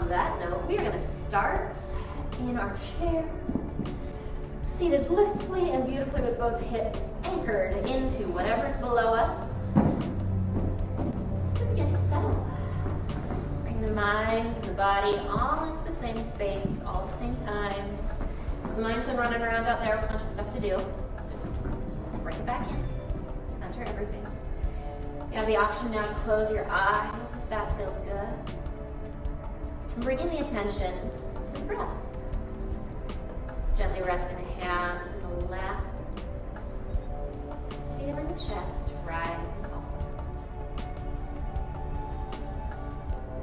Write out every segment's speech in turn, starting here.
on that note, we are going to start in our chairs, seated blissfully and beautifully with both hips anchored into whatever's below us. So we begin to settle. Bring the mind and the body all into the same space, all at the same time. The mind's been running around out there with a bunch of stuff to do. Just bring it back in. Center everything. You have the option now to close your eyes if that feels good. And bringing the attention to the breath. Gently resting the hands in the lap. Feeling the chest rise and fall.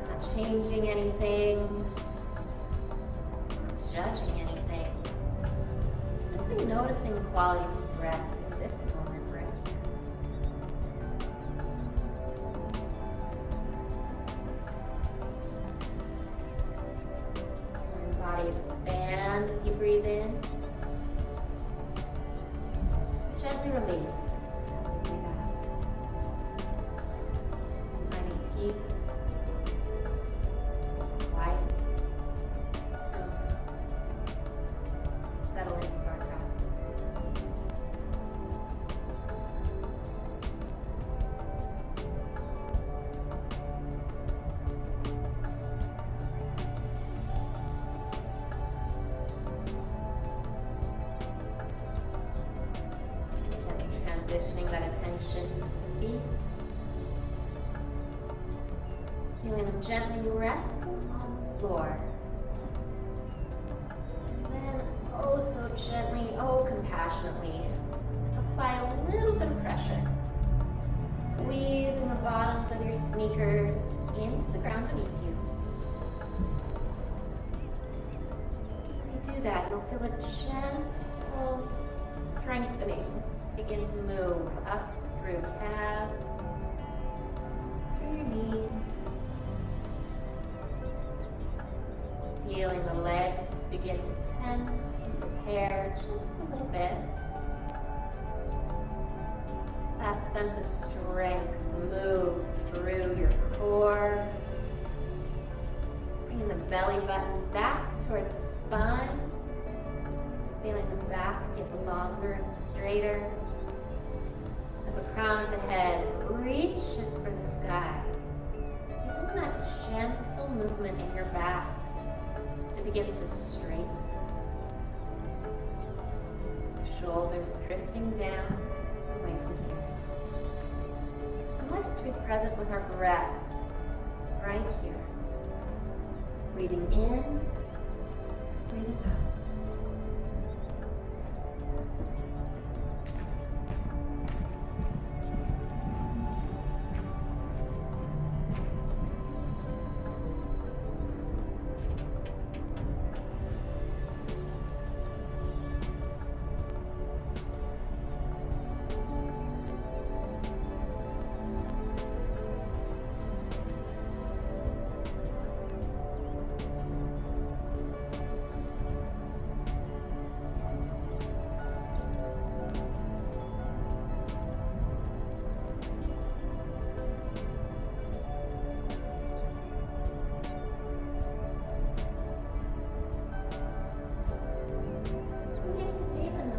Not changing anything. Not judging anything. Simply noticing the quality of the breath in this moment right here. Let your body expand as you breathe in. Gently release as you breathe out. Finding peace, quiet, stillness. Settle into our practice. Gently transitioning that attention to the feet. Feeling them gently resting on the floor. And then, oh so gently, oh compassionately, apply a little bit of pressure. Squeezing the bottoms of your sneakers into the ground beneath you. As you do that, you'll feel a gentle strengthening begin to move up through calves, through your knees. Feeling the legs begin to tense and prepare just a little bit. As that sense of strength moves through your core, bringing the belly button back towards the spine, feeling the back get longer and straighter as the crown of the head reaches for the sky. Feeling that gentle movement in your back as it begins to straighten. Shoulders drifting down away from the ears. So let's be present with our breath right here. Breathing in, breathing out.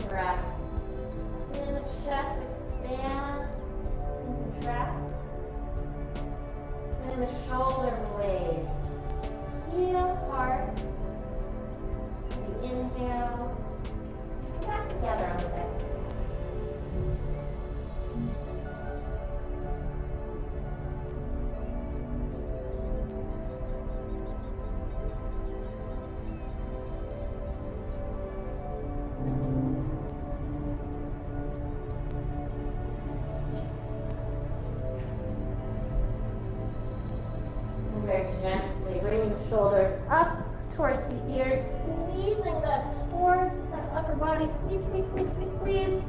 Breath. Feeling the chest expand and contract. Feeling the shoulder blades heel apart. As you inhale, back together on the exhale. Very gently bringing the shoulders up towards the ears, squeezing them towards the upper body. Squeeze, squeeze, squeeze, squeeze, squeeze.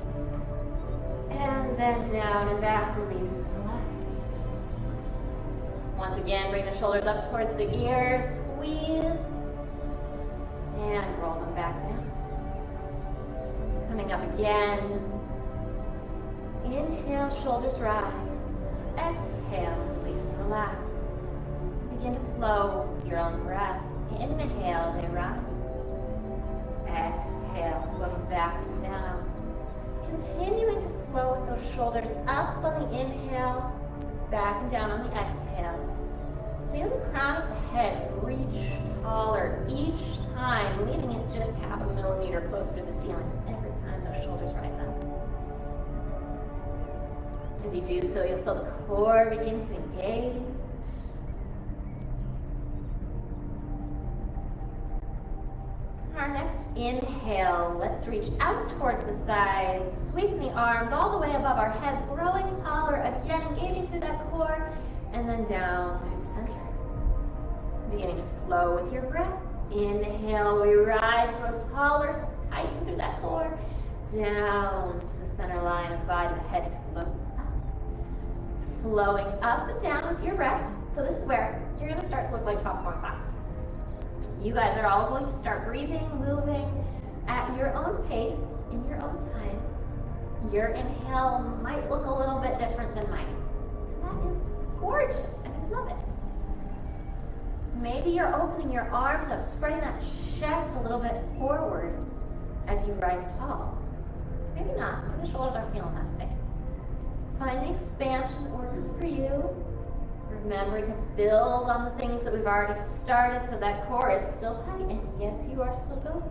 And then down and back, release and relax. Once again, bring the shoulders up towards the ears, squeeze, and roll them back down. Coming up again. Inhale, shoulders rise. Exhale, release and relax. begin to flow with your own breath. Inhale, they rise. Exhale, flowing back and down. Continuing to flow with those shoulders up on the inhale, back and down on the exhale. Feel the crown of the head reach taller each time, leaving it just half a millimeter closer to the ceiling every time those shoulders rise up. As you do so, you'll feel the core begin to engage. Our next inhale, let's reach out towards the sides, sweeping the arms all the way above our heads, growing taller, again engaging through that core, and then down through the center. Beginning to flow with your breath. Inhale, we rise, grow taller, tighten through that core, down to the center line of the body, the head floats up. Flowing up and down with your breath. So this is where you're going to start to look like popcorn class. You guys are all going to start breathing, moving at your own pace, in your own time. Your inhale might look a little bit different than mine. That is gorgeous, and I love it. Maybe you're opening your arms up, spreading that chest a little bit forward as you rise tall. Maybe not. Maybe the shoulders aren't feeling that today. Find the expansion works for you. Remembering to build on the things that we've already started so that core is still tight. And yes, you are still going.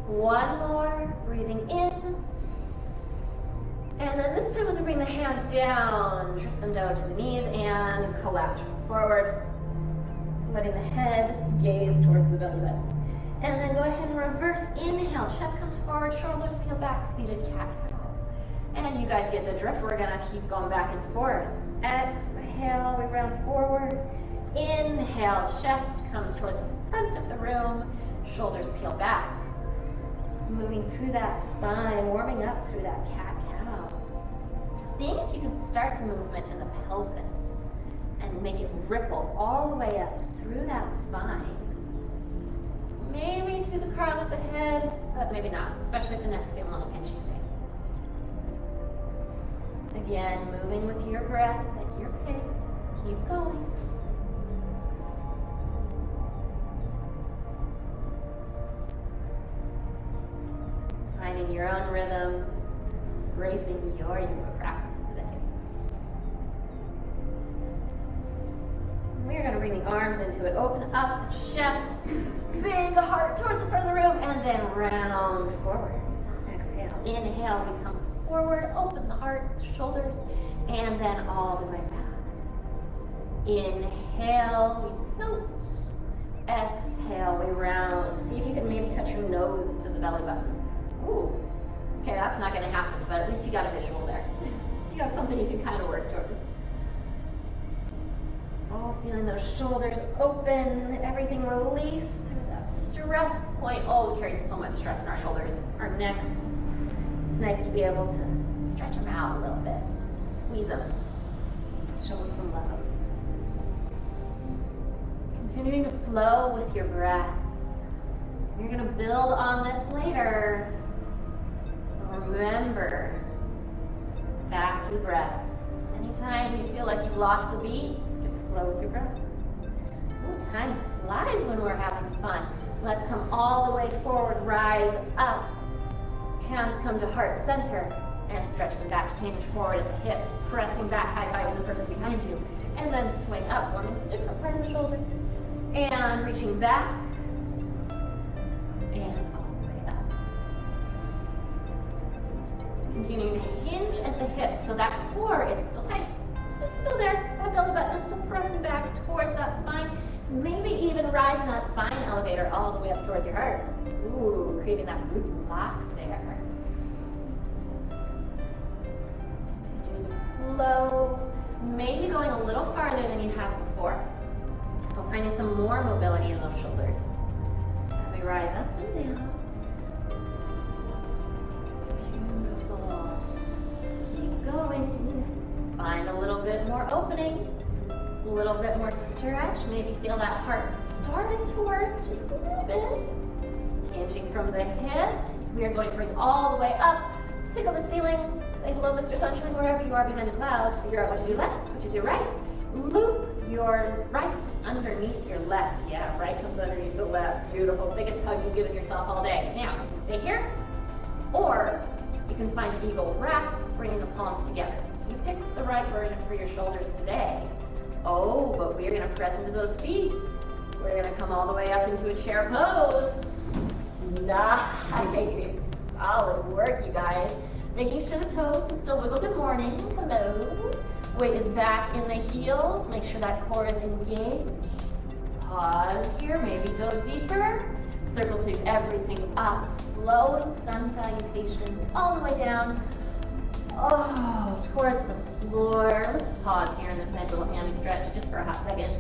One more. Breathing in. And then this time as we bring the hands down, drift them down to the knees and collapse forward. Letting the head gaze towards the belly button. And then go ahead and reverse inhale. Chest comes forward, shoulders peel back, seated cat-cow. And you guys get the drift. We're gonna keep going back and forth. Exhale, we round forward. Inhale, chest comes towards the front of the room. Shoulders peel back. Moving through that spine, warming up through that cat-cow. Seeing if you can start the movement in the pelvis and make it ripple all the way up through that spine. Maybe to the crown of the head, but maybe not, especially if the neck's feeling a little pinchy today. Again, moving with your breath at your pace. Keep going. Finding your own rhythm, embracing your yoga practice today. We're going to bring the arms into it. Open up the chest, big heart towards the front of the room, and then round forward. Exhale. Inhale, we come forward, open the heart, shoulders, and then all the way back. Inhale, we tilt. Exhale, we round. See if you can maybe touch your nose to the belly button. Ooh. Okay, that's not going to happen, but at least you got a visual there. You got something you can kind of work towards. Oh, feeling those shoulders open, everything release through that stress point. Oh, we carry so much stress in our shoulders, our necks. It's nice to be able to stretch them out a little bit, squeeze them, show them some love. Continuing to flow with your breath. You're going to build on this later. So remember, back to the breath. Anytime you feel like you've lost the beat, just flow with your breath. Ooh, time flies when we're having fun. Let's come all the way forward, rise up. Hands come to heart center and stretch them back, hinge forward at the hips, pressing back, high-fiving the person behind you. And then swing up, warming a different part of the shoulder. And reaching back. And all the way up. Continuing to hinge at the hips so that core is still tight. It's still there. That belly button is still pressing back towards that spine. Maybe even riding that spine elevator all the way up towards your heart. Ooh, creating that root block there. Continuing to flow. Maybe going a little farther than you have before. So finding some more mobility in those shoulders as we rise up and down. Beautiful. Keep going. Find a little bit more opening, a little bit more stretch. Maybe feel that heart starting to work just a little bit. Hinging from the hips. We are going to bring all the way up. Tickle the ceiling. Say hello, Mr. Sunshine, wherever you are behind the clouds. Figure out what is your left, which is your right. Loop your right underneath your left. Yeah, right comes underneath the left. Beautiful. Biggest hug you've given yourself all day. Now, you can stay here, or you can find eagle wrap, bringing the palms together. You picked the right version for your shoulders today. Oh, but we're gonna press into those feet. We're gonna come all the way up into a chair pose. Nice. Solid work, you guys. Making sure the toes can still wiggle. Good morning. Hello. Weight is back in the heels. Make sure that core is engaged. Pause here. Maybe go deeper. Circle sweep everything up. Flowing sun salutations all the way down. Oh, towards the floor. Let's pause here in this nice little hammy stretch just for a hot second.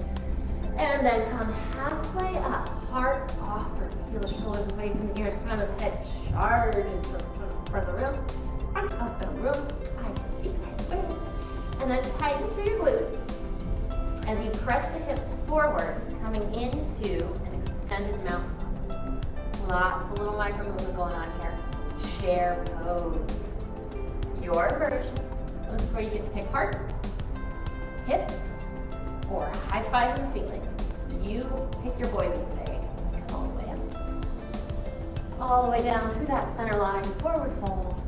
And then come halfway up. Heart offer. Feel the shoulders away from the ears. Crown of the head charges to the front of the room. Front of the room. I see. I swear. And then tighten through your glutes as you press the hips forward, coming into an extended mountain. Lots of little micro movement going on here. Chair pose. Your version. So this is where you get to pick hearts, hips, or high five in the ceiling. You pick your poison today. Come all the way up. All the way down through that center line. Forward fold.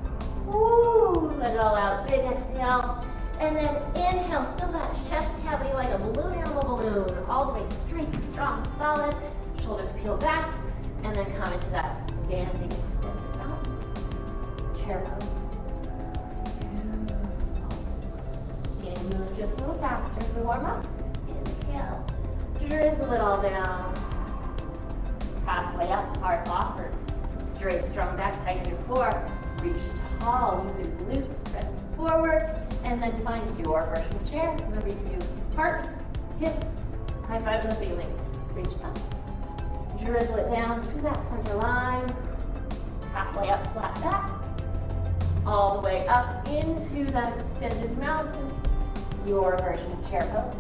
Woo! Let it all out. Big exhale. And then inhale, fill that chest cavity like a balloon animal balloon. All the way straight, strong, solid. Shoulders peel back. And then come into that standing extended mountain. Chair pose. And move just a little faster as we warm up. Inhale. Drizzle it all down. Halfway up, heart offered. Straight, strong back, tighten your core. Reach tall, use your glutes, press forward. And then find your version of chair. Remember, you can do heart, hips, high five in the ceiling. Reach up. Drizzle it down through that center line. Halfway up, flat back. All the way up into that extended mountain. Your version of chair pose.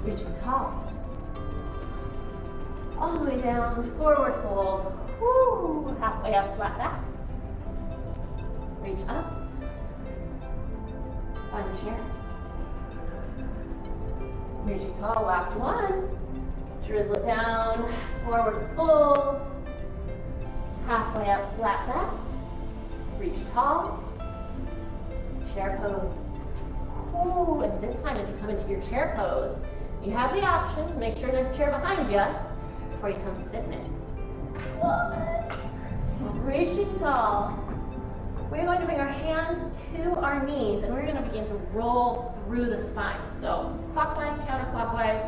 Reaching tall. All the way down, forward fold. Woo! Halfway up, flat back. Reach up. Find a chair. Reaching tall, last one. Drizzle it down, forward fold. Halfway up, flat back. Reach tall. Chair pose. Ooh, and this time as you come into your chair pose, you have the option to make sure there's a chair behind you before you come to sit in it. Reaching tall. We're going to bring our hands to our knees and we're going to begin to roll through the spine. So clockwise, counterclockwise,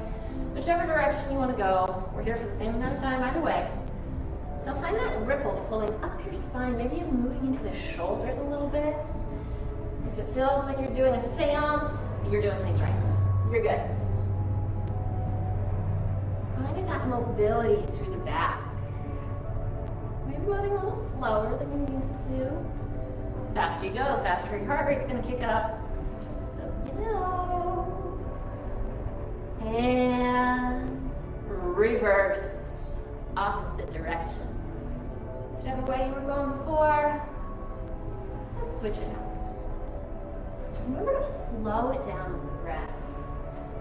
whichever direction you want to go. We're here for the same amount of time either way. So find that ripple flowing up your spine, maybe even moving into the shoulders a little bit. If it feels like you're doing a seance, you're doing things right. You're good. Finding that mobility through the back. Maybe moving a little slower than you're used to. Faster you go, faster your heart rate's gonna kick up. Just so you know. And reverse, opposite direction. Whichever way you were going before, let's switch it up. Remember to slow it down with the breath.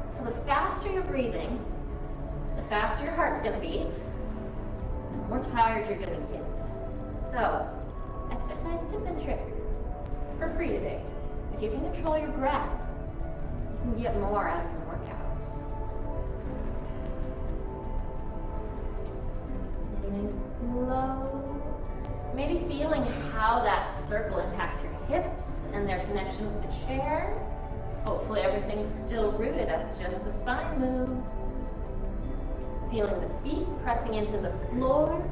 So the faster you're breathing, the faster your heart's gonna beat, and the more tired you're gonna get. So, exercise tip and trick. It's for free today. If you can control your breath, you can get more out of your workout. Taking it slow. Maybe feeling how that circle impacts your hips and their connection with the chair. Hopefully everything's still rooted as just the spine moves. Feeling the feet pressing into the floor.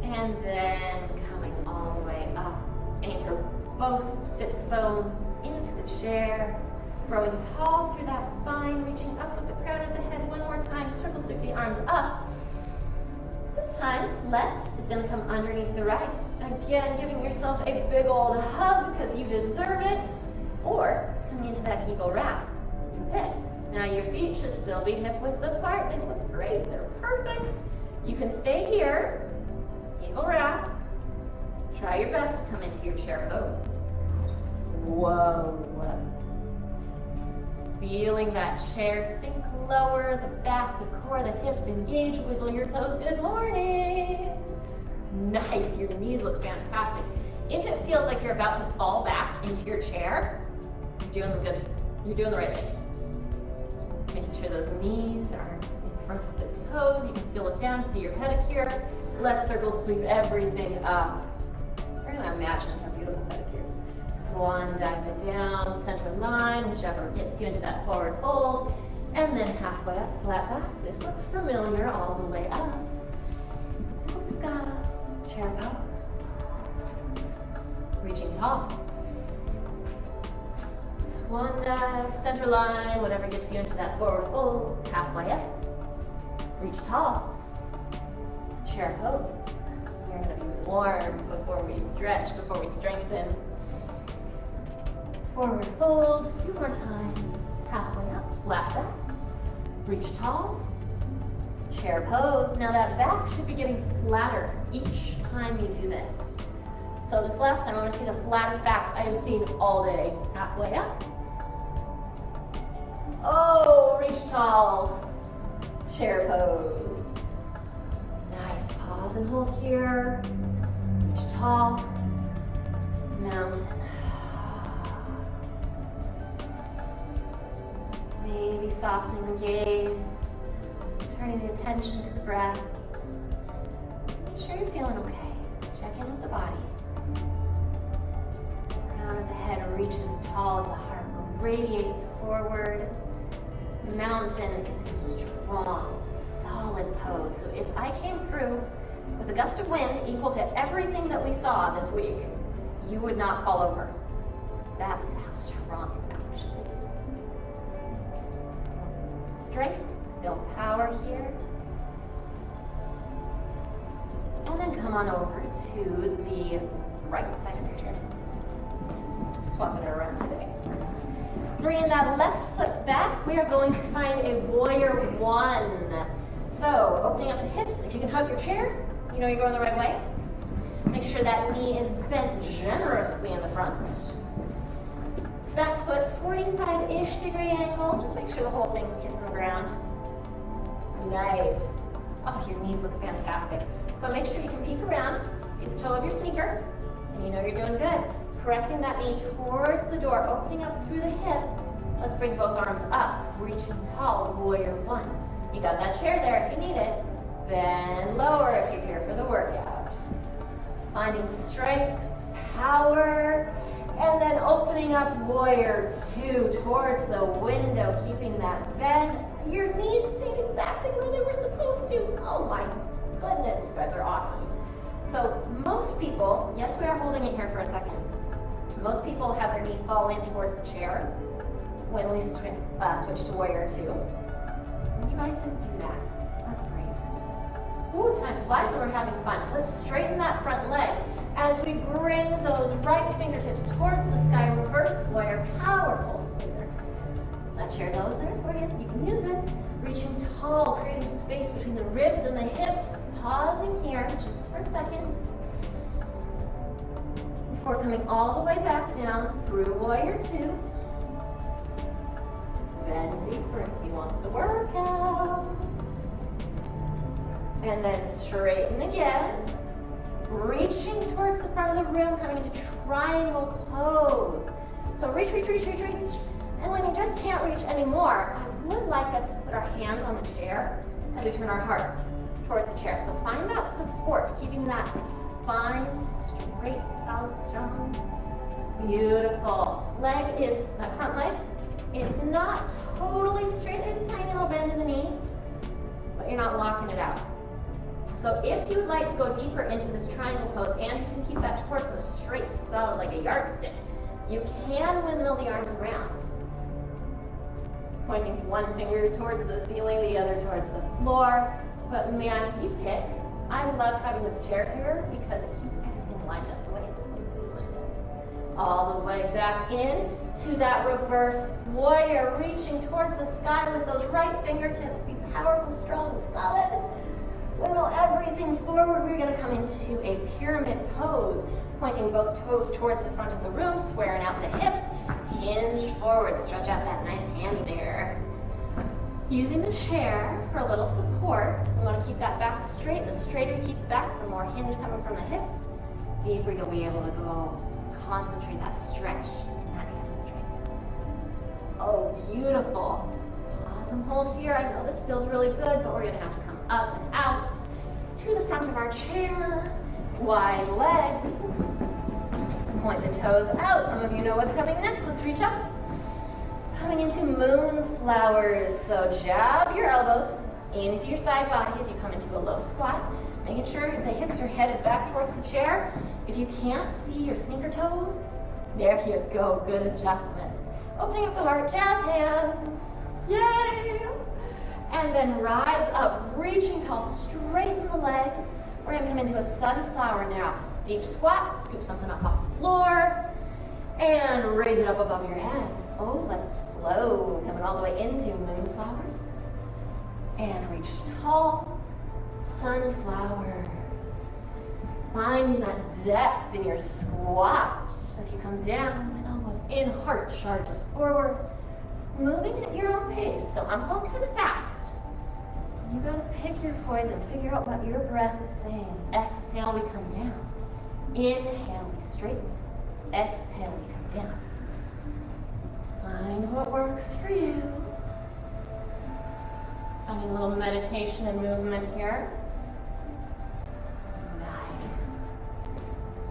And then coming all the way up. Anchor both sits bones into the chair. Growing tall through that spine, reaching up with the crown of the head one more time. Circle sweep the arms up. This time, left is going to come underneath the right. Again, giving yourself a big old hug because you deserve it. Or coming into that eagle wrap. Okay. Now your feet should still be hip width apart. They look great. They're perfect. You can stay here. Eagle wrap. Try your best to come into your chair pose. Whoa. Feeling that chair sink lower, the back, the core, the hips engage, wiggle your toes, good morning. Nice, your knees look fantastic. If it feels like you're about to fall back into your chair, you're doing good. You're doing the right thing. Making sure those knees aren't in front of the toes. You can still look down, see your pedicure. Let circle sweep everything up. We're gonna imagine how beautiful pedicure is. Swan dive it down, center line, whichever gets you into that forward fold. And then halfway up, flat back. This looks familiar all the way up. To the sky, chair pose. Reaching tall. Swan dive, center line, whatever gets you into that forward fold, halfway up. Reach tall. Chair pose. We're going to be warm before we stretch, before we strengthen. Forward folds, 2 more times. Halfway up, flat back. Reach tall. Chair pose. Now that back should be getting flatter each time you do this. So this last time, I want to see the flattest backs I have seen all day. Halfway up. Oh, reach tall. Chair pose. Nice, pause and hold here. Reach tall. Mountain. Maybe softening the gaze. Turning the attention to the breath. Make sure you're feeling okay. Check in with the body. Crown of the head reaches tall as the heart radiates forward. Mountain is a strong, solid pose. So if I came through with a gust of wind equal to everything that we saw this week, you would not fall over. That's how strong your mountain should be. Strength, build power here. And then come on over to the right side of your chair. Swap it around today. Bringing that left foot back, we are going to find a warrior one. So, opening up the hips, if you can hug your chair, you know you're going the right way. Make sure that knee is bent generously in the front. Back foot, 45-ish degree angle. Just make sure the whole thing's kissing the ground. Nice. Oh, your knees look fantastic. So make sure you can peek around, see the toe of your sneaker, and you know you're doing good. Pressing that knee towards the door, opening up through the hip. Let's bring both arms up, reaching tall, warrior one. You got that chair there if you need it. Bend lower if you're here for the workout. Finding strength, power, and then opening up warrior two towards the window, keeping that bend. Your knees stay exactly where they were supposed to. Oh my goodness, you guys are awesome. So most people, yes, we are holding it here for a second. Most people have their knee fall in towards the chair when we switch to warrior two. You guys didn't do that. That's great. Ooh, time flies when we're having fun. Let's straighten that front leg as we bring those right fingertips towards the sky. Reverse warrior, powerful. That chair's always there for you. You can use it. Reaching tall, creating space between the ribs and the hips. Pausing here just for a second. Before coming all the way back down through warrior two. Bend deeper if you want the workout. And then straighten again. Reaching towards the front of the room, coming into triangle pose. So reach, reach, reach, reach, reach. And when you just can't reach anymore, I would like us to put our hands on the chair as we turn our hearts towards the chair. So find that support, keeping that spine straight, solid, strong. Beautiful. Leg is, that front leg, it's not totally straight. There's a tiny little bend in the knee, but you're not locking it out. So if you would like to go deeper into this triangle pose and you can keep that torso straight, solid like a yardstick, you can windmill the arms around. Pointing one finger towards the ceiling, the other towards the floor. But man, you pick. I love having this chair here because it keeps everything lined up the way it's supposed to be lined up. All the way back in to that reverse warrior, reaching towards the sky with those right fingertips. Be powerful, strong, and solid. Wiggle everything forward. We're gonna come into a pyramid pose, pointing both toes towards the front of the room, squaring out the hips, hinge forward, stretch out that nice hammy there. Using the chair for a little support, we want to keep that back straight. The straighter you keep the back, the more hinge coming from the hips, deeper you'll be able to go. Concentrate that stretch in that hamstring. Oh, beautiful. Pause and hold here. I know this feels really good, but we're going to have to come up and out to the front of our chair. Wide legs. Point the toes out. Some of you know what's coming next. Let's reach up. Coming into moonflowers. So jab your elbows into your side body as you come into a low squat. Making sure the hips are headed back towards the chair. If you can't see your sneaker toes, there you go. Good adjustments. Opening up the heart, jazz hands. Yay! And then rise up, reaching tall, straighten the legs. We're gonna come into a sunflower now. Deep squat, scoop something up off the floor, and raise it up above your head. Oh, let's flow, coming all the way into moonflowers. And reach tall, sunflowers. Finding that depth in your squat as you come down, elbows in, heart charges forward. Moving at your own pace, so I'm going kind of fast. You guys pick your poise and figure out what your breath is saying. Exhale, we come down. Inhale, we straighten. Exhale, we come down. Find what works for you. Finding a little meditation and movement here. Nice.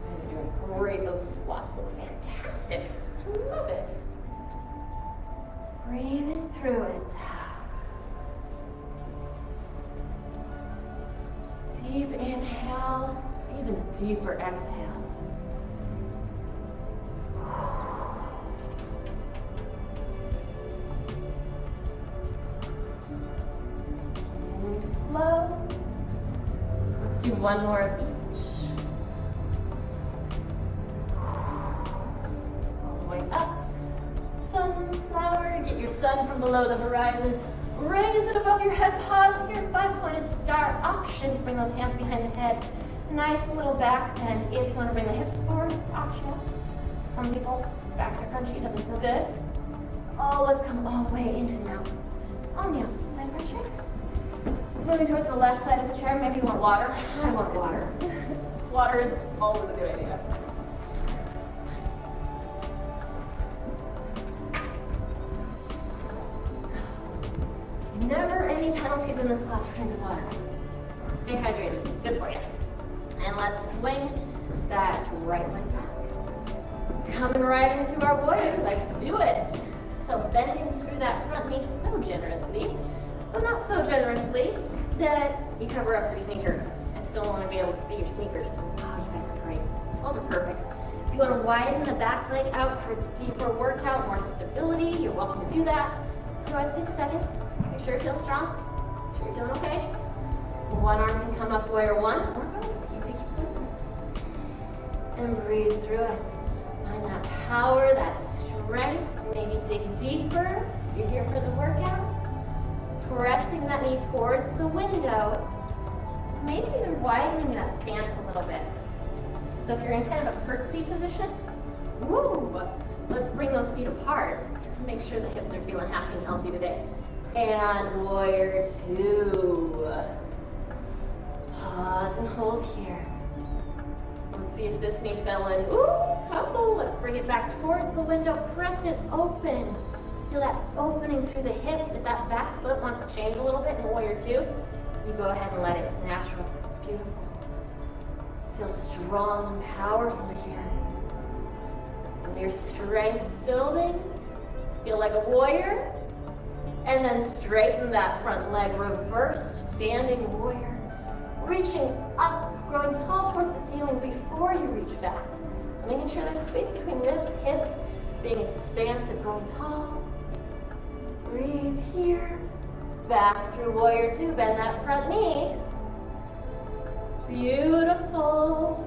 You guys are doing great. Those squats look fantastic. Love it. Breathing through it. Deep inhales, even deeper exhales. Continuing to flow. Let's do one more of each. All the way up. Sunflower, get your sun from below the horizon. Raise it above your head, pause here, 5-pointed star option to bring those hands behind the head. Nice little back bend. If you want to bring the hips forward, it's optional. Some people's backs are crunchy, it doesn't feel good. Oh, let's come all the way into the mountain. On the opposite side of our chair. Moving towards the left side of the chair, maybe you want water. I want water. Water is always a good idea. Never any penalties in this class for drinking water. Stay hydrated, it's good for you. And let's swing that right leg back. Coming right into our warrior, let's do it. So bending through that front knee so generously, but not so generously that you cover up your sneaker. I still want to be able to see your sneakers. Oh, you guys are great. Those are perfect. If you want to widen the back leg out for a deeper workout, more stability, you're welcome to do that. Otherwise, take a second. Make sure you're feeling strong. Make sure you're feeling okay. One arm can come up, warrior one, or both. You pick your poison. And breathe through it. Find that power, that strength. Maybe dig deeper. You're here for the workout. Pressing that knee towards the window. Maybe even widening that stance a little bit. So if you're in kind of a curtsy position, woo, let's bring those feet apart. Make sure the hips are feeling happy and healthy today. And warrior two. Pause and hold here. Let's see if this knee fell in. Ooh, couple. Let's bring it back towards the window. Press it open. Feel that opening through the hips. If that back foot wants to change a little bit in warrior two, you go ahead and let it. It's natural. It's beautiful. Feel strong and powerful here. Feel your strength building. Feel like a warrior. And then straighten that front leg, reverse standing warrior. Reaching up, growing tall towards the ceiling before you reach back. So making sure there's space between ribs, hips, being expansive, growing tall. Breathe here. Back through warrior two, bend that front knee. Beautiful.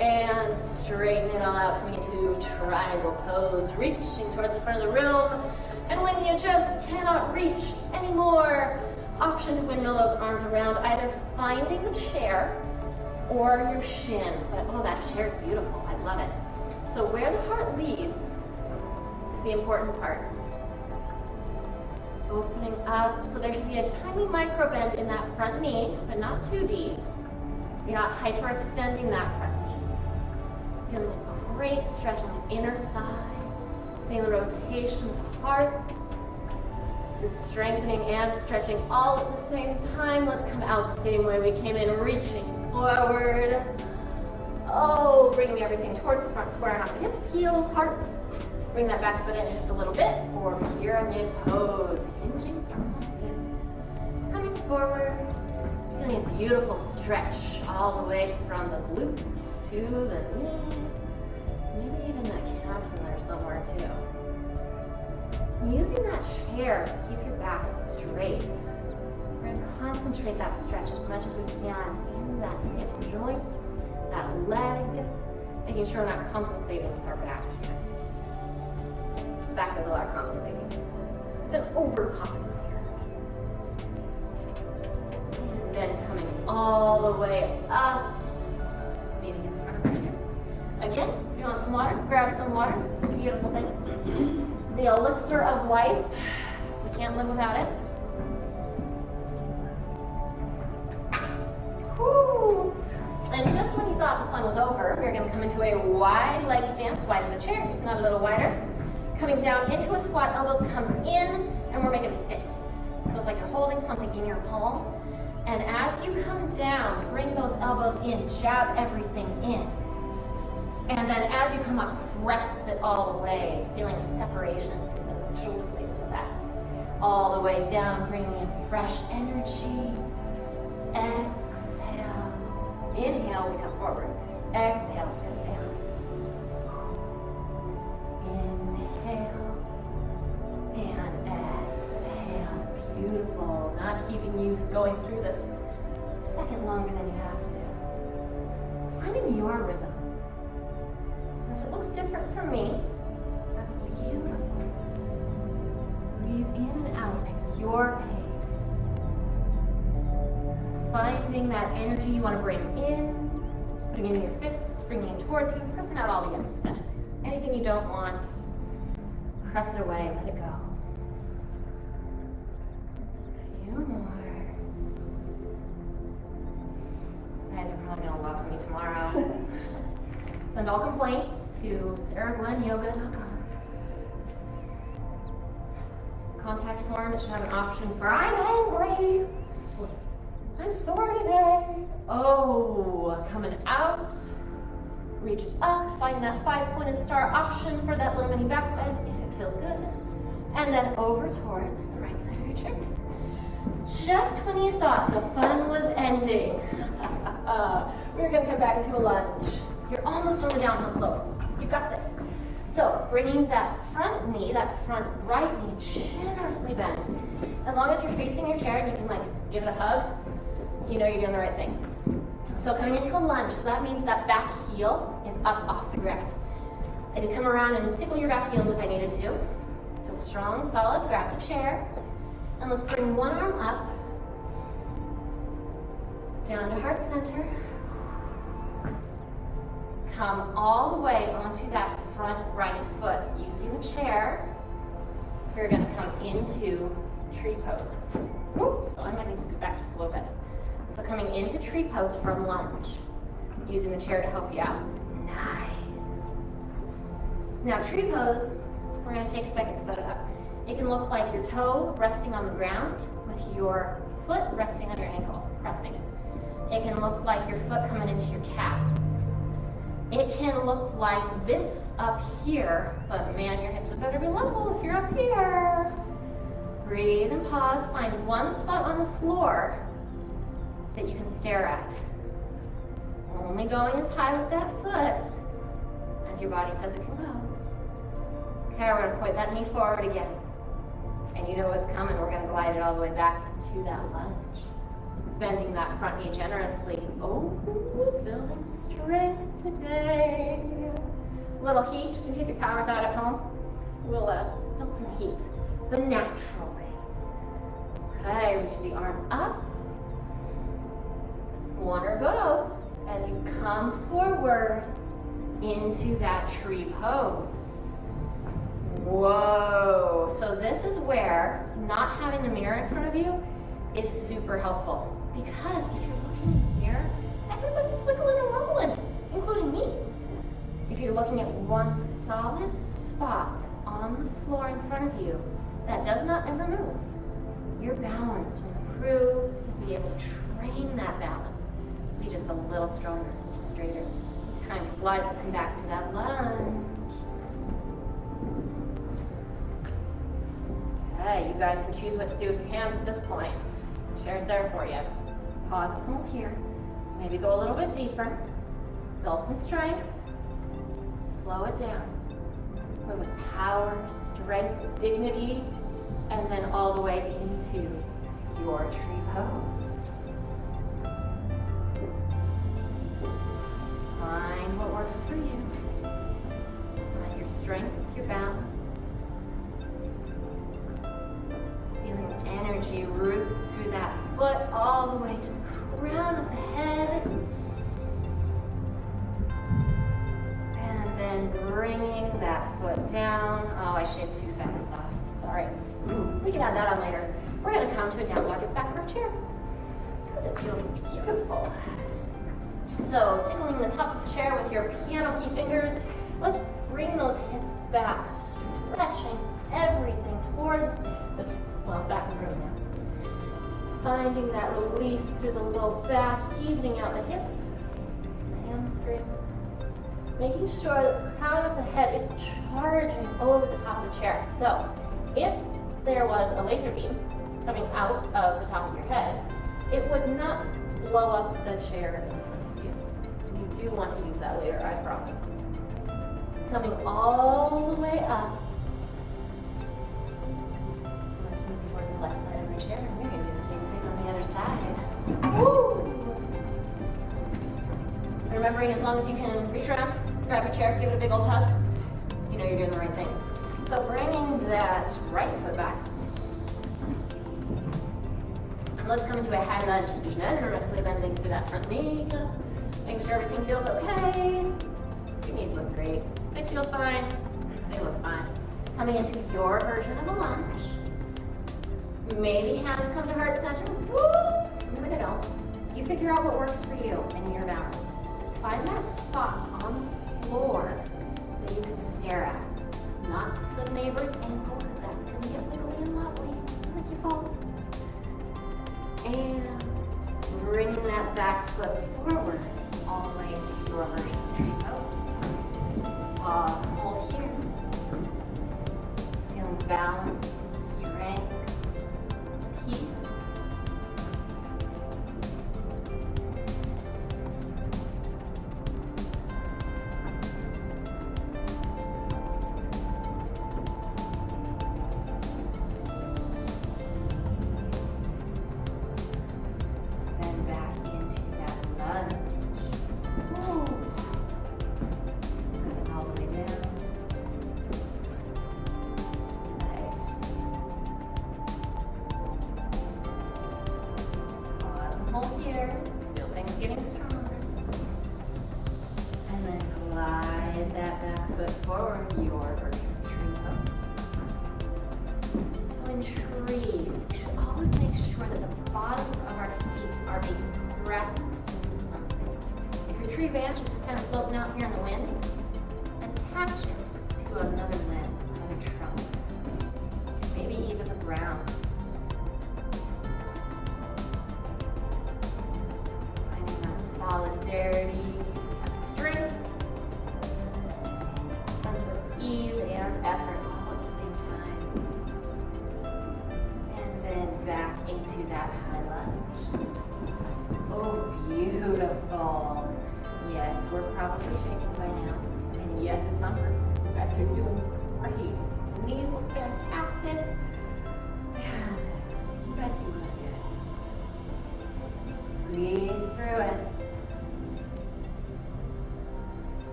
And straighten it all out, coming into triangle pose, reaching towards the front of the room. And when you just cannot reach anymore, option to windmill those arms around, either finding the chair or your shin. But oh, that chair is beautiful. I love it. So where the heart leads is the important part. Opening up. So there should be a tiny micro bend in that front knee, but not too deep. You're not hyperextending that front knee. Feeling a great stretch on the inner thigh. Feeling the rotation of the heart. This is strengthening and stretching all at the same time. Let's come out same way we came in, reaching forward. Oh, bringing everything towards the front, squaring off the hips, heels, heart. Bring that back foot in just a little bit for pyramid pose. Hinging from the hips. Coming forward. Feeling a beautiful stretch all the way from the glutes to the knee. Maybe even the calves in there somewhere too. Using that chair to keep your back straight. We're going to concentrate that stretch as much as we can in that hip joint, that leg, making sure we're not compensating with our back here. Back does a lot of compensating. It's an overcompensator. And then coming all the way up, meeting in front of our chair. Again, if you want some water, grab some water. It's a beautiful thing. The elixir of life. We can't live without it. Whew. And just when you thought the fun was over, we're going to come into a wide leg stance, wide as a chair, if not a little wider. Coming down into a squat, elbows come in, and we're making fists. So it's like you're holding something in your palm. And as you come down, bring those elbows in, jab everything in. And then as you come up, press it all the way, feeling a separation through those shoulder blades in the back. All the way down, bringing in fresh energy. Exhale. Inhale, we come forward. Exhale, we come down. Inhale. And exhale. Beautiful. Not keeping you going through this a second longer than you have to. Finding your rhythm. It looks different from me. That's beautiful. Breathe in and out at your pace. Finding that energy you want to bring in, putting in your fist, bringing it towards you, pressing out all the yucky stuff. Anything you don't want, press it away, let it go. A few more. You guys are probably going to love me tomorrow. Send all complaints to sarahglennyoga.com. Contact form, it should have an option for I'm angry, I'm sore today. Oh, coming out, reach up, find that 5-pointed star option for that little mini back bend if it feels good. And then over towards the right side of your chair. Just when you thought the fun was ending, we're gonna come back into a lunge. You're almost on the downhill slope. You got this. So bringing that front knee, that front right knee generously bent. As long as you're facing your chair and you can like give it a hug, you know you're doing the right thing. So coming into a lunge, so that means that back heel is up off the ground. I could come around and tickle your back heels if I needed to. Feel strong, solid, grab the chair. And let's bring one arm up, down to heart center. Come all the way onto that front right foot. Using the chair, you're going to come into tree pose. So I might need to scoot back just a little bit. So coming into tree pose from lunge. Using the chair to help you out. Nice. Now tree pose, we're going to take a second to set it up. It can look like your toe resting on the ground with your foot resting on your ankle, pressing. It can look like your foot coming into your calf. It can look like this up here, but man, your hips better be level if you're up here. Breathe and pause. Find one spot on the floor that you can stare at. Only going as high with that foot as your body says it can go. Okay, we're going to point that knee forward again. And you know what's coming. We're going to glide it all the way back into that lunge. Bending that front knee generously. Oh, building strength today. A little heat, just in case your power's out at home. We'll build some heat the natural way. Okay, reach the arm up. One or both as you come forward into that tree pose. Whoa. So this is where not having the mirror in front of you is super helpful. Because if you're looking in the mirror, everybody's wiggling and rolling, including me. If you're looking at one solid spot on the floor in front of you that does not ever move, your balance will improve. You'll be able to train that balance. Be just a little stronger, straighter. Time flies. Let's come back to that lunge. Okay, you guys can choose what to do with your hands at this point. The chair's there for you. Pause and hold here. Maybe go a little bit deeper. Build some strength. Slow it down. Move with power, strength, dignity, and then all the way into your tree pose. Find what works for you. Find your strength, your balance. Feeling energy root through that foot all the way to the crown of the head. And then bringing that foot down. Oh, I shaved 2 seconds off. Sorry. We can add that on later. We're going to come to a down dog, get back in our chair. Because it feels beautiful. So, tickling the top of the chair with your piano key fingers. Let's bring those hips back, stretching everything towards this, well, back in the room now. Finding that release through the low back, evening out the hips, the hamstrings. Making sure that the crown of the head is charging over the top of the chair. So, if there was a laser beam coming out of the top of your head, it would not blow up the chair in front of you. You do want to use that later, I promise. Coming all the way up. Let's move towards the left side of our chair, and we're going to do the same thing on the other side. Woo! Remembering, as long as you can reach around, grab your chair, give it a big old hug, you know you're doing the right thing. So bringing that right foot back. Let's come into a high lunge, generously bending through that front knee. Making sure everything feels okay. Your knees look great. They feel fine. They look fine. Coming into your version of a lunge. Maybe hands come to heart center. Woo! Maybe they don't. You figure out what works for you and your balance. Find that spot on the floor that you can stare at. Not the neighbor's ankle, because that's going to get wiggly and wobbly. Like you fall. And bringing that back foot forward all the way into your version of tree pose. Hold here. Feeling balance, strength, peace. Hold here, feel things getting stronger. And then glide that back foot forward, your version of tree pose. So in tree, we should always make sure that the bottoms of our feet are being pressed into something. If your tree branch is just kind of floating out here in the wind, attach it to another limb, another trunk. Maybe even the ground. Solidarity, strength, sense of ease and effort all at the same time. And then back into that high lunge. Oh, beautiful. Yes, we're probably shaking by now. And yes, it's on purpose. You guys are doing great. The knees look fantastic. You guys do look good. Breathe through it.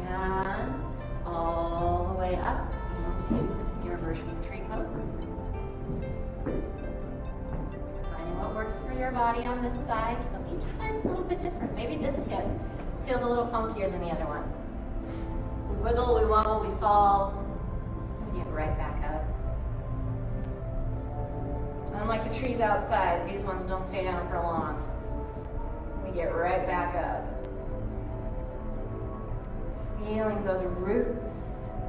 And all the way up into your version of tree pose. of your body on this side. So each side's a little bit different. Maybe this hip feels a little funkier than the other one. We wiggle, we wobble, we fall. We get right back up. Unlike the trees outside, these ones don't stay down for long. We get right back up. Feeling those roots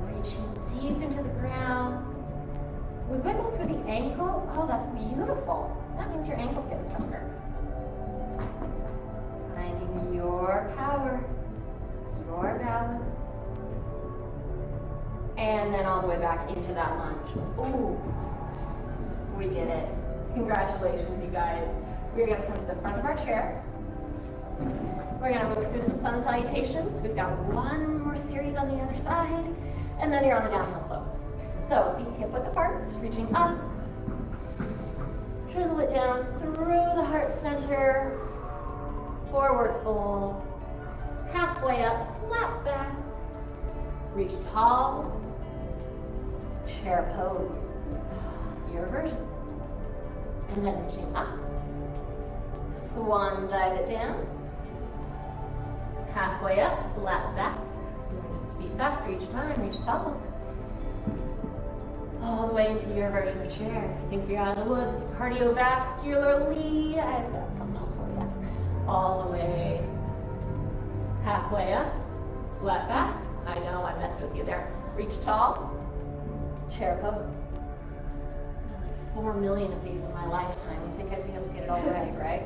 reaching deep into the ground. We wiggle through the ankle. Oh, that's beautiful. That means your ankle's getting stronger. Finding your power, your balance. And then all the way back into that lunge. Ooh, we did it. Congratulations, you guys. We're gonna come to the front of our chair. We're gonna move through some sun salutations. We've got one more series on the other side, and then you're on the downhill slope. So feet hip width apart, reaching up, drizzle it down through the heart center, forward fold, halfway up, flat back, reach tall, chair pose, your version. And then reaching up, swan dive it down, halfway up, flat back. Just be faster each time, reach tall. All the way into your version of chair. If you think you're out of the woods, cardiovascularly, I've got something else for you. All the way, halfway up, flat back. I know, I messed with you there. Reach tall, chair pose. 4 million of these in my lifetime. You think I'd be able to get it all right, right?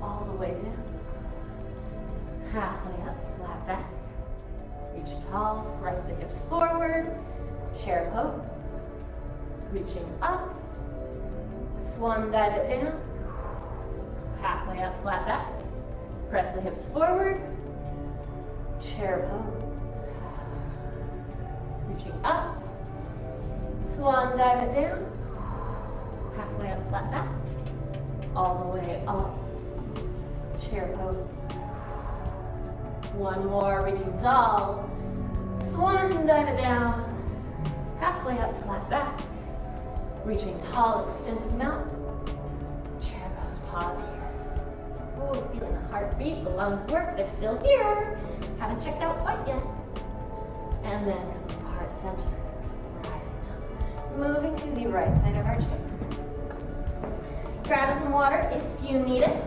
All the way down. Halfway up, flat back. Reach tall, press the hips forward, chair pose. Reaching up, swan dive it down. Halfway up, flat back. Press the hips forward, chair pose. Reaching up, swan dive it down. Halfway up, flat back. All the way up, chair pose. One more, reaching tall. Swan dive it down. Halfway up, flat back. Reaching tall, extended mount. Chair pose, pause here. Ooh, feeling the heartbeat, the lungs work, they're still here. Haven't checked out quite yet. And then come to heart center, rising up. Moving to the right side of our chair. Grabbing some water if you need it.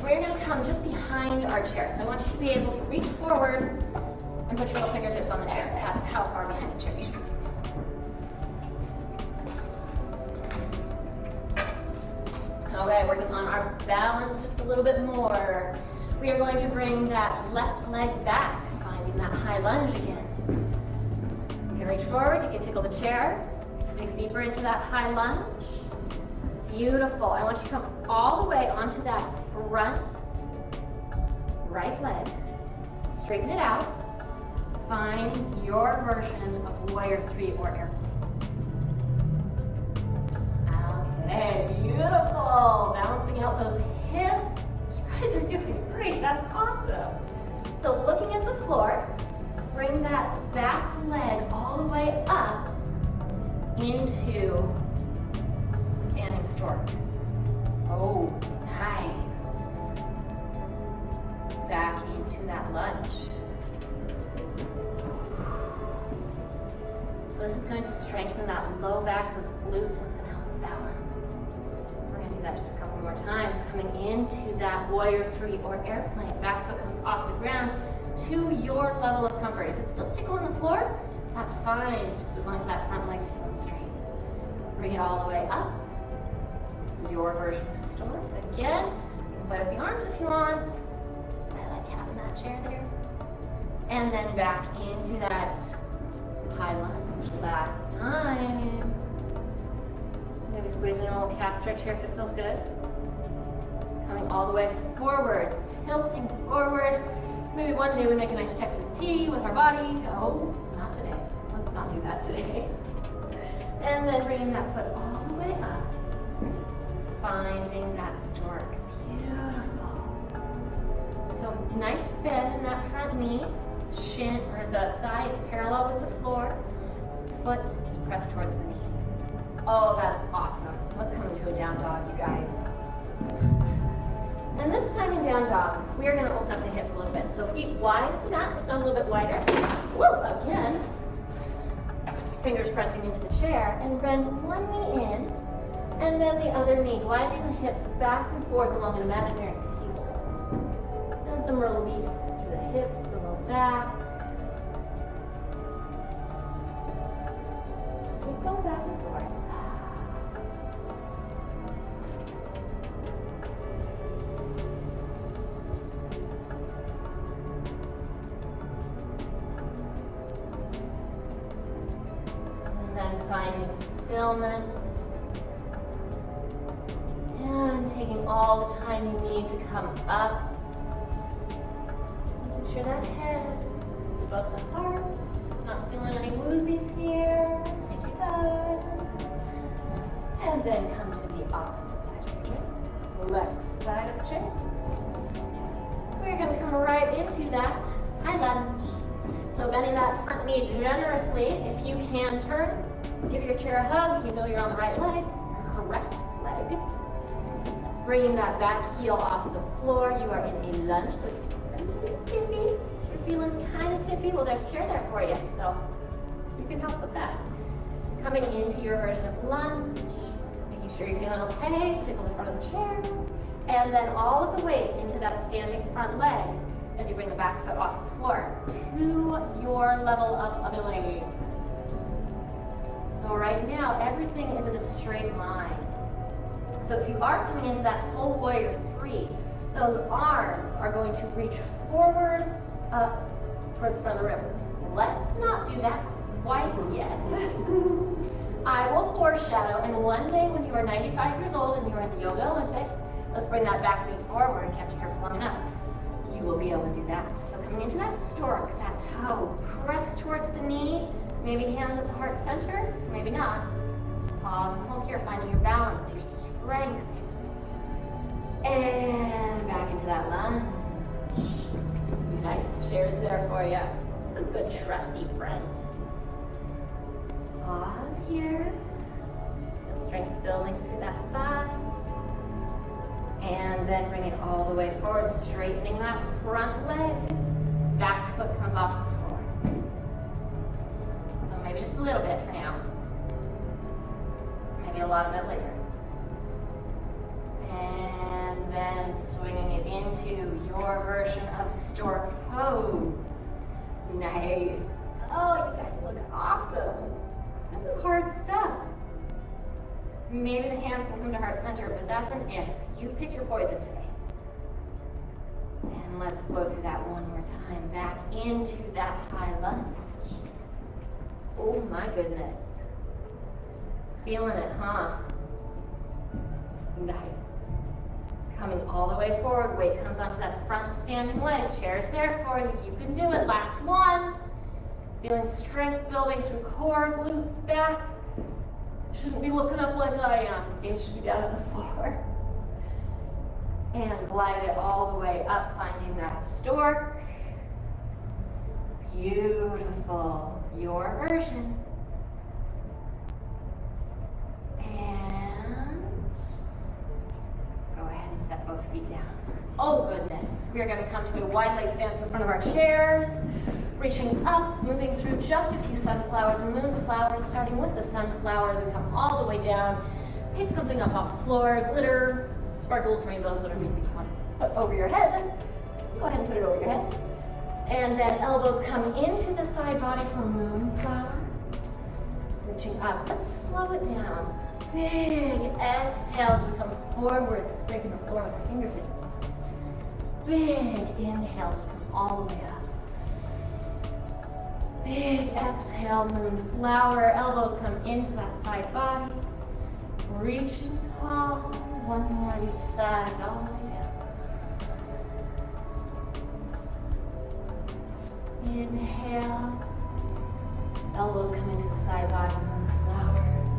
We're gonna come just behind our chair. So I want you to be able to reach forward and put your little fingertips on the chair. That's how far behind the chair you should be. Okay, working on our balance just a little bit more. We are going to bring that left leg back, finding that high lunge again. You can reach forward, you can tickle the chair, dig deeper into that high lunge. Beautiful. I want you to come all the way onto that front right leg. Straighten it out. Find your version of warrior 3 or airplane. Okay, beautiful. Balancing out those hips. You guys are doing great. That's awesome. So looking at the floor, bring that back leg all the way up into standing stork. Oh, nice. Back into that lunge. So this is going to strengthen that low back, those glutes, and it's going to help balance. We're going to do that just a couple more times. Coming into that warrior 3 or airplane. Back foot comes off the ground to your level of comfort. If it's still tickling the floor, that's fine, just as long as that front leg's feeling straight. Bring it all the way up. Your version of stork. Again, you can play with the arms if you want. I like having that chair there. And then back into that high lunge. Last time. Maybe squeezing a little calf stretch here if it feels good. Coming all the way forward, tilting forward. Maybe one day we make a nice Texas tea with our body. Oh, not today. Let's not do that today. And then bringing that foot all the way up. Finding that stork. Beautiful. So nice bend in that front knee. Shin or the thigh is parallel with the floor. Foot is pressed towards the knee. Oh, that's awesome. Let's come into a down dog, you guys. And this time in down dog, we are gonna open up the hips a little bit. So feet wide as the mat, if not a little bit wider. Woo, again. Fingers pressing into the chair, and bend one knee in, and then the other knee, gliding the hips back and forth along an imaginary table. Then some release through the hips, the low back. Keep going back and forth. Finding stillness and taking all the time you need to come up. Making sure that head is above the heart. Not feeling any woozies here. Take your time. And then come to the opposite side of the chair. Left side of the chair. We're going to come right into that high lunge. So bending that front knee generously. If you can turn, give your chair a hug. You know you're on the right leg. Correct leg. Bringing that back heel off the floor. You are in a lunge, so it's a little tippy. If you're feeling kind of tippy, well, there's a chair there for you, so you can help with that. Coming into your version of lunge, making sure you're feeling okay. Tickle the front of the chair, and then all of the weight into that standing front leg as you bring the back foot off the floor to your level of ability. So right now, everything is in a straight line. So if you are coming into that full warrior three, those arms are going to reach forward, up, towards the front of the room. Let's not do that quite yet. I will foreshadow, and one day when you are 95 years old and you are in the Yoga Olympics, let's bring that back knee forward, kept you here for long enough. You will be able to do that. So coming into that stork, that toe, press towards the knee, maybe hands at the heart center, maybe not. Pause and hold here, finding your balance, your strength. And back into that lunge. Nice, chair's there for you. It's a good trusty friend. Pause here. Strength building through that thigh. And then bring it all the way forward, straightening that front leg. Back foot comes off the floor. So maybe just a little bit for now. Maybe a lot of it later. And then swinging it into your version of stork pose. Nice. Oh, you guys look awesome. This is hard stuff. Maybe the hands can come to heart center, but that's an if. You pick your poison today. And let's go through that one more time. Back into that high lunge. Oh my goodness. Feeling it, huh? Nice. Coming all the way forward. Weight comes onto that front standing leg. Chair's there for you. You can do it. Last one. Feeling strength building through core, glutes, back. Shouldn't be looking up like I am. It should be down on the floor. And glide it all the way up, finding that stork. Beautiful. Your version. And go ahead and set both feet down. Oh goodness. We are going to come to a wide leg stance in front of our chairs. Reaching up, moving through just a few sunflowers and moonflowers, starting with the sunflowers and come all the way down. Pick something up off the floor, glitter, sparkles, rainbows, whatever you want to put over your head. Go ahead and put it over your head. And then elbows come into the side body for moonflowers. Reaching up, let's slow it down. Big exhales, we come forward, scraping the floor with our fingertips. Big inhales, we come all the way up. Big exhale, moonflower. Elbows come into that side body. Reaching tall. One more on each side, all the way down. Inhale. Elbows come into the side body, moonflowers.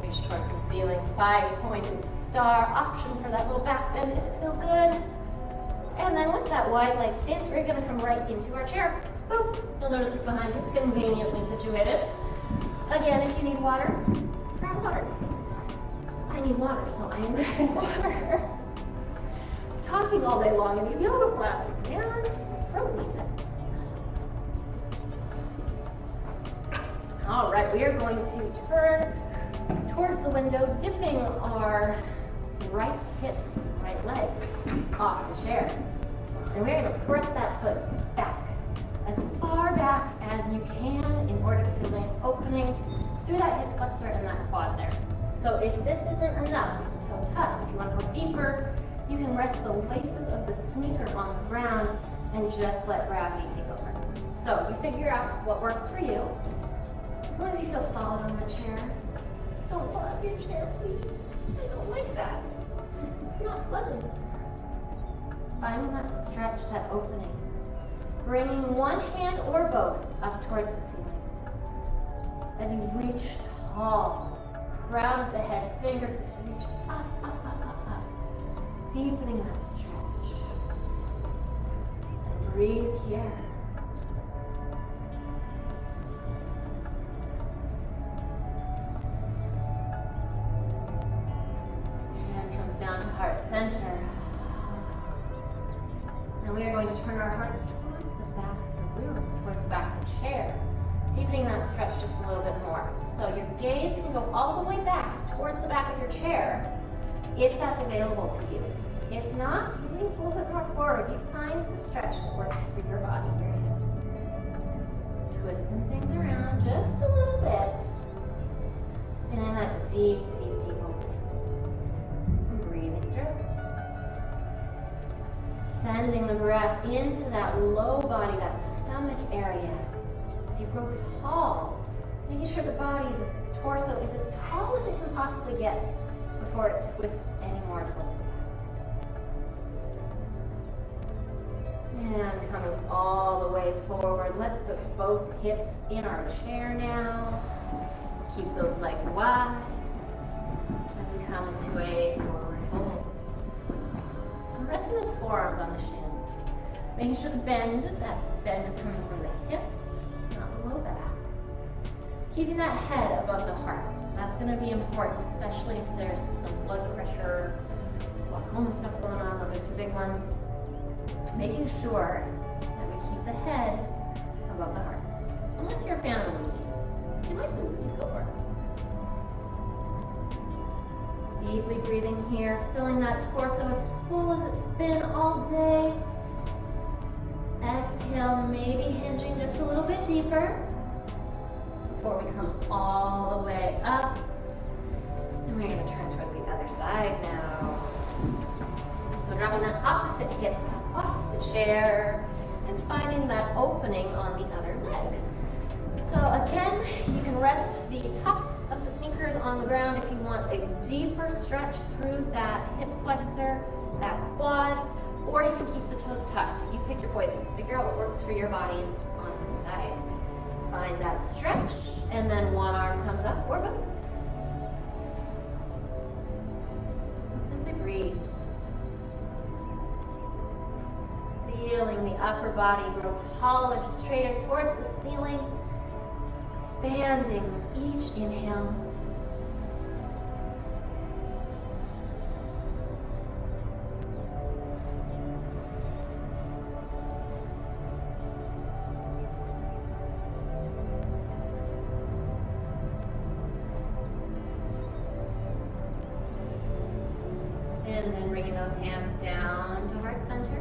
Reach towards the ceiling. 5-pointed star. Option for that little back bend if it feels good. And then with that wide leg stance, we're going to come right into our chair. Boop. You'll notice it's behind you, conveniently situated. Again, if you need water, grab water. I need water, so I am grabbing water. Talking all day long in these yoga classes, man. Throat needs it. All right, we are going to turn towards the window, dipping our right hip, right leg off the chair. And we're going to press that foot back, as far back as you can in order to feel a nice opening through that hip flexor and that quad there. So if this isn't enough, you can toe touch. If you want to go deeper, you can rest the laces of the sneaker on the ground and just let gravity take over. So you figure out what works for you. As long as you feel solid on the chair. Don't fall out of your chair, please. I don't like that. It's not pleasant. Finding that stretch, that opening. Bringing one hand or both up towards the ceiling. As you reach tall, crown of the head, fingertips reach up, up, up, up, up. Deepening that stretch. And breathe here. Down to heart center. And we are going to turn our hearts towards the back of the room, towards the back of the chair, deepening that stretch just a little bit more. So your gaze can go all the way back towards the back of your chair if that's available to you. If not, you gaze a little bit more forward. You find the stretch that works for your body here. Twisting things around just a little bit. And in that deep, deep, deep opening. Sending the breath into that low body, that stomach area. As you grow tall, making sure the body, the torso is as tall as it can possibly get before it twists any more towards the back. And coming all the way forward. Let's put both hips in our chair now. Keep those legs wide as we come into a forward fold. So resting those forearms on the shins. Making sure that bend is coming from the hips, not the low back. Keeping that head above the heart. That's going to be important, especially if there's some blood pressure, glaucoma stuff going on. Those are two big ones. Making sure that we keep the head above the heart. Unless you're a fan of the Luzies. If you like the Luzies, go for it. Deeply breathing here, filling that torso as full as it's been all day. Exhale, maybe hinging just a little bit deeper before we come all the way up. And we're going to turn towards the other side now. So dropping that opposite hip off the chair and finding that opening on the other leg. So again, you can rest the tops of the sneakers on the ground if you want a deeper stretch through that hip flexor, that quad, or you can keep the toes tucked. You pick your poison. Figure out what works for your body on this side. Find that stretch, and then one arm comes up or both. And simply breathe. Feeling the upper body grow taller, straighter towards the ceiling. Expanding with each inhale. And then bringing those hands down to heart center.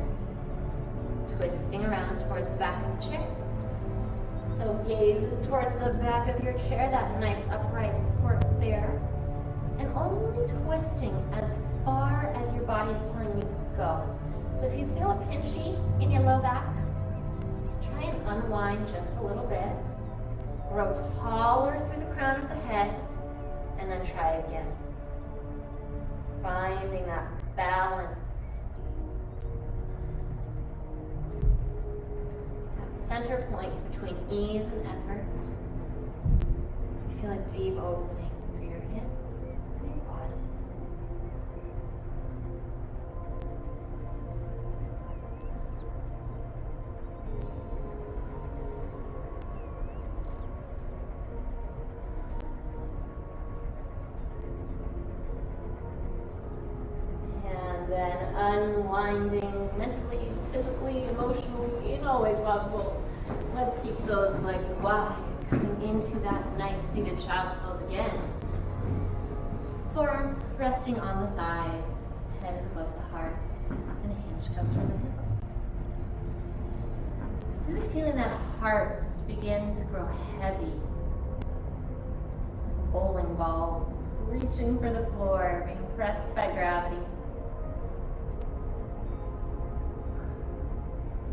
Twisting around towards the back of the chair. So gaze is towards the back of your chair, that nice upright fork there. And only twisting as far as your body is telling you to go. So if you feel a pinchy in your low back, try and unwind just a little bit. Grow taller through the crown of the head, and then try again. Finding that balance. Center point between ease and effort. So you feel a deep opening through your hip and your body. unwinding mentally, physically, emotionally, in all ways possible. Let's keep those legs wide, coming into that nice seated child's pose again. Forearms resting on the thighs, head is above the heart, and a hinge comes from the hips. Maybe feeling that heart begin to grow heavy, like a bowling ball, reaching for the floor, being pressed by gravity.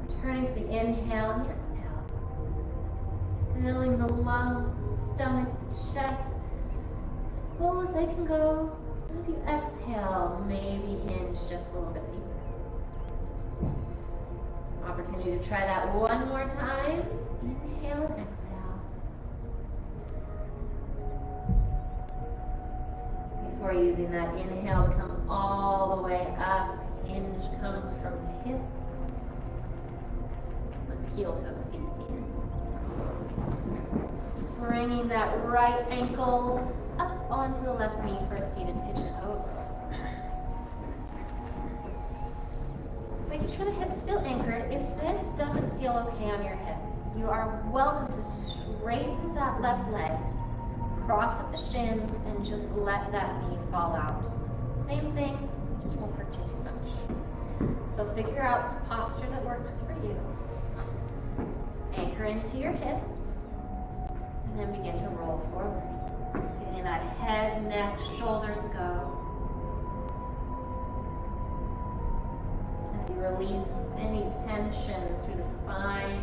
Returning to the inhale and the exhale. Filling the lungs, the stomach, the chest, as full as they can go. As you exhale, maybe hinge just a little bit deeper. Opportunity to try that one more time. Inhale and exhale. Before using that inhale to come all the way up, hinge comes from the hips. Let's heel toe the feet in. Bringing that right ankle up onto the left knee for a seated pigeon pose. Making sure the hips feel anchored. If this doesn't feel okay on your hips, you are welcome to straighten that left leg, cross at the shins, and just let that knee fall out. Same thing, just won't hurt you too much. So figure out the posture that works for you. Anchor into your hips, and then begin to roll forward. Feeling that head, neck, shoulders go. As you release any tension through the spine,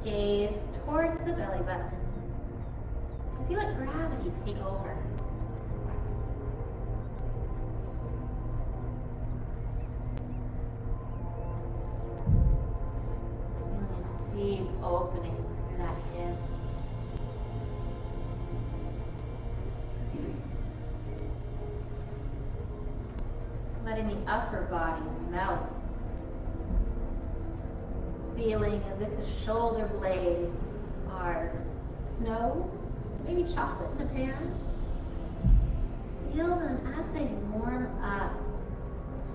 gaze towards the belly button. As you let gravity take over. Deep opening through that hip. Letting the upper body melt. Feeling as if the shoulder blades are snow, maybe chocolate in a pan. Feel them as they warm up.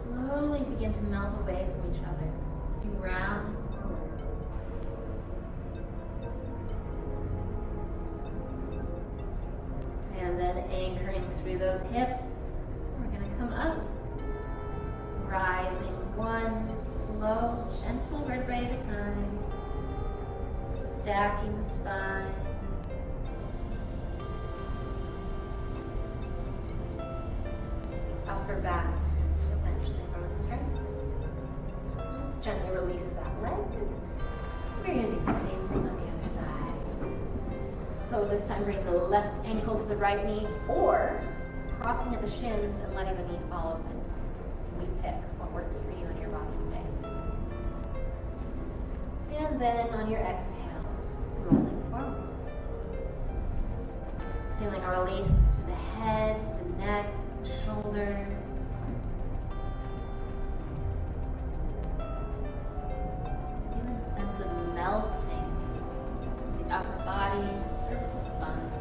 Slowly begin to melt away from each other. To round forward. And then anchoring through those hips, we're going to come up, rising one slow, gentle vertebrae at a time, stacking the spine. The upper back eventually grows straight. Let's gently release that leg. We're going to do the same thing on the other side. So this time bring the left ankle to the right knee, or crossing at the shins and letting the knee fall open. You pick what works for you and your body today. And then on your exhale, rolling forward. Feeling a release through the head, the neck, the shoulders. Feeling a sense of melting the upper body. Cervical spine.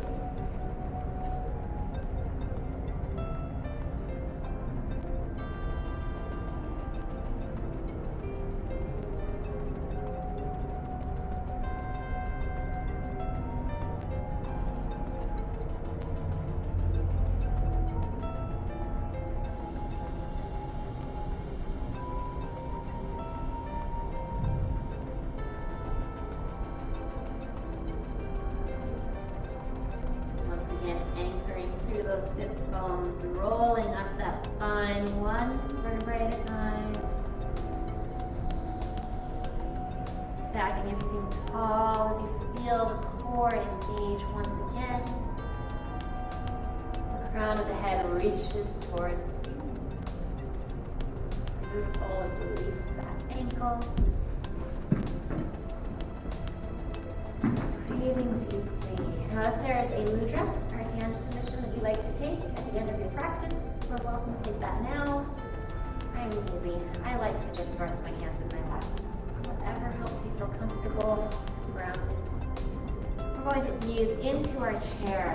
Those sits bones, rolling up that spine, one vertebrae at a time. Stacking everything tall as you feel the core engage once again. The crown of the head reaches towards the ceiling. Beautiful. Let's release that ankle. Breathing deeply. Now if there is a mudra, or hand position that you like to take at the end of your practice, we're welcome to take that now. I'm easy. I like to just rest my hands in my lap. Whatever helps you feel comfortable, grounded. We're going to ease into our chair.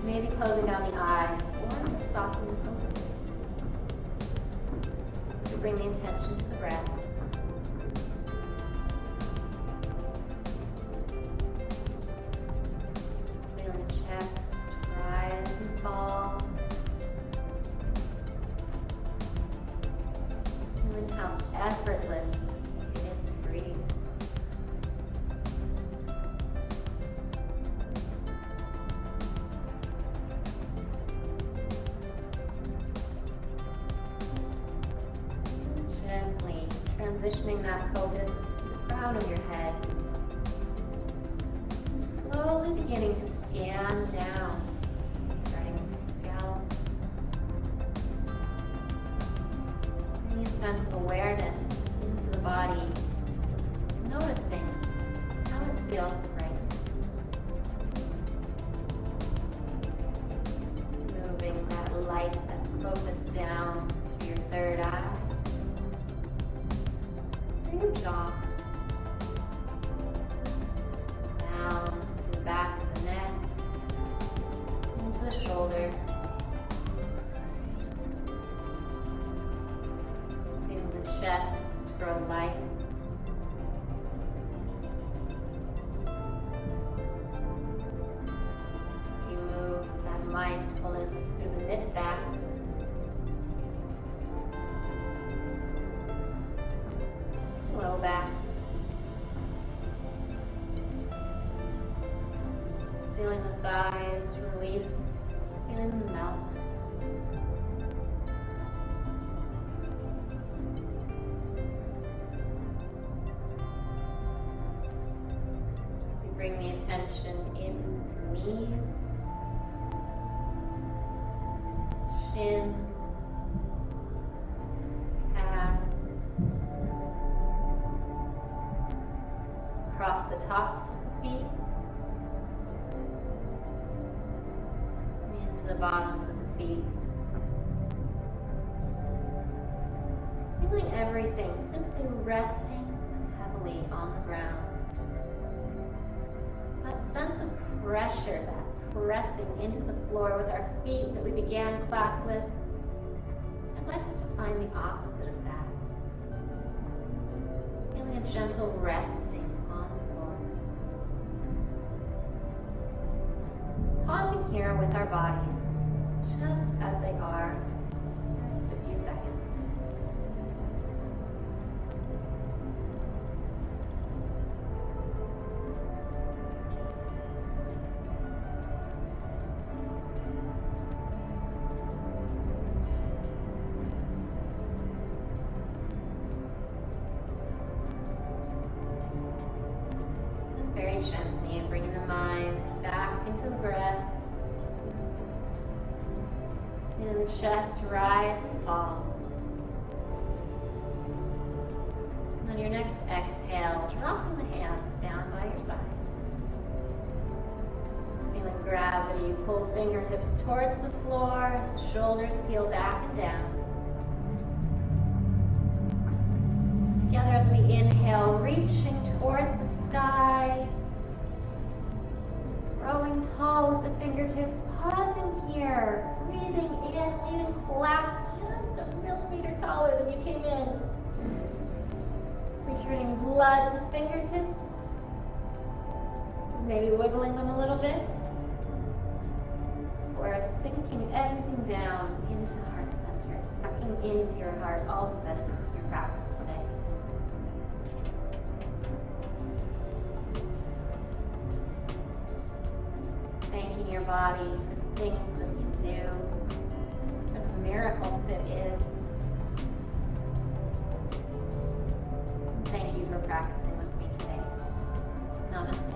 Maybe closing down the eyes or just softening the focus. To bring the intention to the breath. Feeling the chest rise and fall. Feeling how effortless it is to breathe. Gently transitioning that focus to the crown of your head. Slowly beginning to scan down, starting with the scalp. Bringing a sense of awareness into the body, noticing how it feels right. Moving that light, that focus down to your third eye. Your jaw, down to the back of the neck, into the shoulder, feeling the chest grow light. As you move that mindfulness through the mid-back, low back. Feeling the thighs release, feeling them melt. As you bring the attention into the knees, shins, calves, across the tops of the feet, and into the bottoms of the feet. Feeling everything simply resting heavily on the ground. That sense of pressure, that pressing into the floor with our feet that we began class with, I'd like us to find the opposite of that. Feeling a gentle resting on the floor. Pausing here with our bodies, just as they are, for just a few seconds. Very gently, and bringing the mind back into the breath. Feel the chest rise and fall. And on your next exhale, dropping the hands down by your side. Feeling gravity, you pull fingertips towards the floor as the shoulders peel back and down. Together as we inhale, reaching towards the sky, growing tall with the fingertips, pausing here, breathing in, leaving clasp just a millimeter taller than you came in. Returning blood to fingertips, maybe wiggling them a little bit, or sinking everything down into heart center, tucking into your heart all the benefits of your practice today. Thanking your body for the things that you do, for the miracle that it is. Thank you for practicing with me today. Namaste.